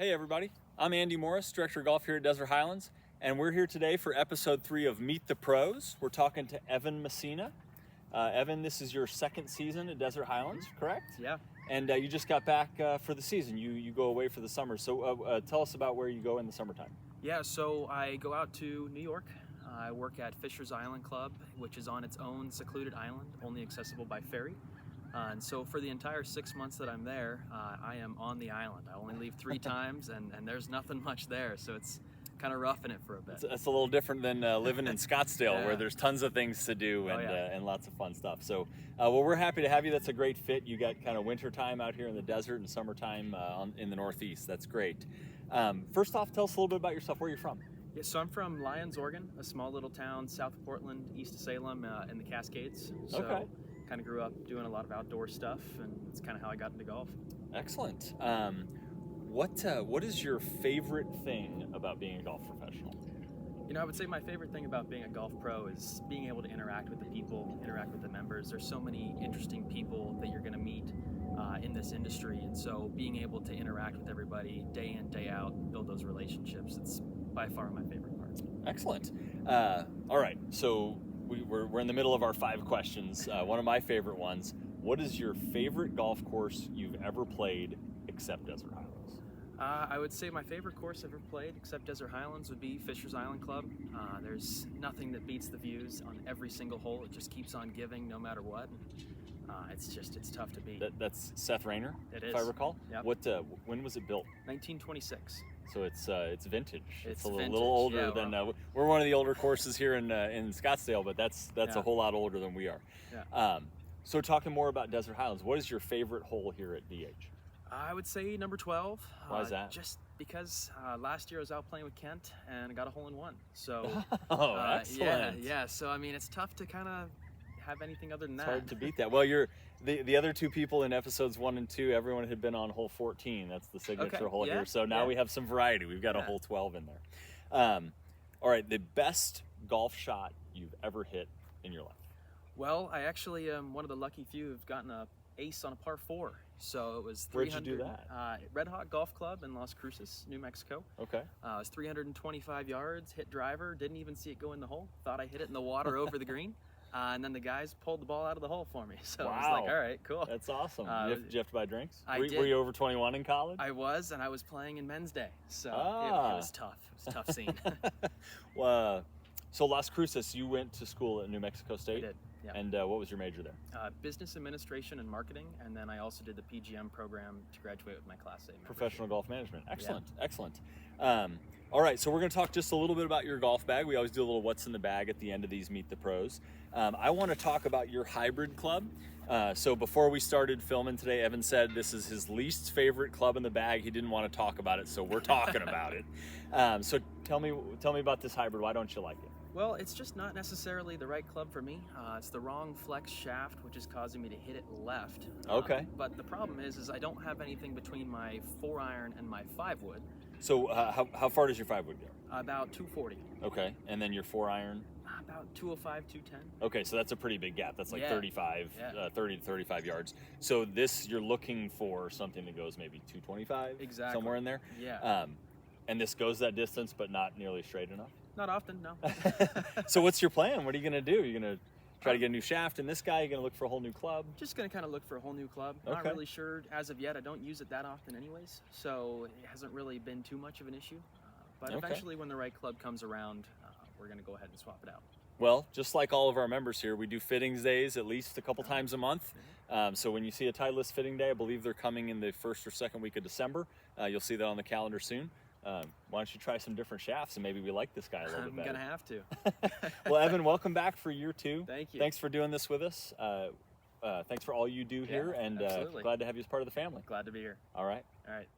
Hey everybody, I'm Andy Morris, Director of Golf here at Desert Highlands, and we're here today for episode 3 of Meet the Pros. We're talking to Evan Messina. Evan, this is your second season at Desert Highlands, correct? Yeah. And you just got back for the season. You go away for the summer, so tell us about where you go in the summertime. Yeah, so I go out to New York. I work at Fisher's Island Club, which is on its own secluded island, only accessible by ferry. And so for the entire 6 months that I'm there, I am on the island. I only leave 3 times, and there's nothing much there, so it's kind of roughing it for a bit. It's a little different than living in Scottsdale, Yeah. where there's tons of things to do and, Oh, yeah. And lots of fun stuff. So, well, we're happy to have you. That's a great fit. You got kind of winter time out here in the desert and summertime in the Northeast. That's great. First off, tell us a little bit about yourself. Where you're from? Yeah, so I'm from Lyons, Oregon, a small little town south of Portland, east of Salem, in the Cascades. So Okay. kind of grew up doing a lot of outdoor stuff, and it's kind of how I got into golf. Excellent. What is your favorite thing about being a golf professional? You know, I would say my favorite thing about being a golf pro is being able to interact with the people, interact with the members. There's so many interesting people that you're going to meet in this industry, and so being able to interact with everybody day in, day out, build those relationships, it's by far my favorite part. Excellent. All right, so we're in the middle of our 5 questions. One of my favorite ones. What is your favorite golf course you've ever played except Desert Highlands? I would say my favorite course I've ever played, except Desert Highlands, would be Fisher's Island Club. There's nothing that beats the views on every single hole. It just keeps on giving no matter what. It's tough to beat. That's Seth Rayner, It if is. I recall. Yep. When was it built? 1926. So it's vintage. It's a vintage, little older yeah, than we're one of the older courses here in Scottsdale, but that's Yeah. a whole lot older than we are. Yeah. So talking more about Desert Highlands, what is your favorite hole here at DH? I would say number 12. Why is that? Just because last year I was out playing with Kent and I got a hole-in-one. So Oh, yeah, excellent. yeah. So I mean, it's tough to kind of have anything other than It's that. hard to beat that. Well, you're the other 2 people in episodes 1 and 2. Everyone had been on hole 14. That's the signature Okay, hole yeah, here. So now yeah. we have some variety. We've got a Yeah. hole 12 in there. All right, the best golf shot you've ever hit in your life. Well, I actually am one of the lucky few who've gotten a ace on a par 4. So it was 300. Where'd you do that? Red Hawk Golf Club in Las Cruces, New Mexico. Okay. It was 325 yards, hit driver, didn't even see it go in the hole. Thought I hit it in the water over the green. And then the guys pulled the ball out of the hole for me. So I was like, Wow. all right, cool. That's awesome. Did you have to buy drinks? I Were did. you over 21 in college? I was, and I was playing in Men's Day. So it Ah. was tough. It was a tough scene. Well, so Las Cruces, you went to school at New Mexico I State? did, yeah. And what was your major there? Business administration and marketing, and then I also did the PGM program to graduate with my Class A membership. Professional golf management. Excellent, excellent. All right, so we're going to talk just a little bit about your golf bag. We always do a little what's in the bag at the end of these Meet the Pros. I want to talk about your hybrid club. So before we started filming today, Evan said this is his least favorite club in the bag. He didn't want to talk about it, so we're talking about it. So tell me about this hybrid. Why don't you like it? Well, it's just not necessarily the right club for me. It's the wrong flex shaft, which is causing me to hit it left. Okay. But the problem is I don't have anything between my 4-iron and my 5-wood. So how far does your 5-wood go? About 240. Okay, and then your 4-iron? About 205, 210. Okay, so that's a pretty big gap. That's like Yeah. 30 to 35 yards. So this, you're looking for something that goes maybe 225? Exactly. Somewhere in there? Yeah. And this goes that distance, but not nearly straight enough? Not often, no. So what's your plan? What are you going to do? You're going to try to get a new shaft in this guy? You're going to look for a whole new club? Just gonna kind of look for a whole new club. Not Okay. really sure as of yet. I don't use it that often anyways, so it hasn't really been too much of an issue. But Okay. eventually when the right club comes around, we're gonna go ahead and swap it out. Well, just like all of our members here, we do fittings days at least a couple times a month. So when you see a Titleist fitting day, I believe they're coming in the 1st or 2nd week of December. You'll see that on the calendar soon. Why don't you try some different shafts and maybe we like this guy a little bit I'm better. gonna have to. Well, Evan, welcome back for year 2. Thank you. Thanks for doing this with us. Thanks for all you do here, and absolutely. glad to have you as part of the family. Glad to be here. All right. All right.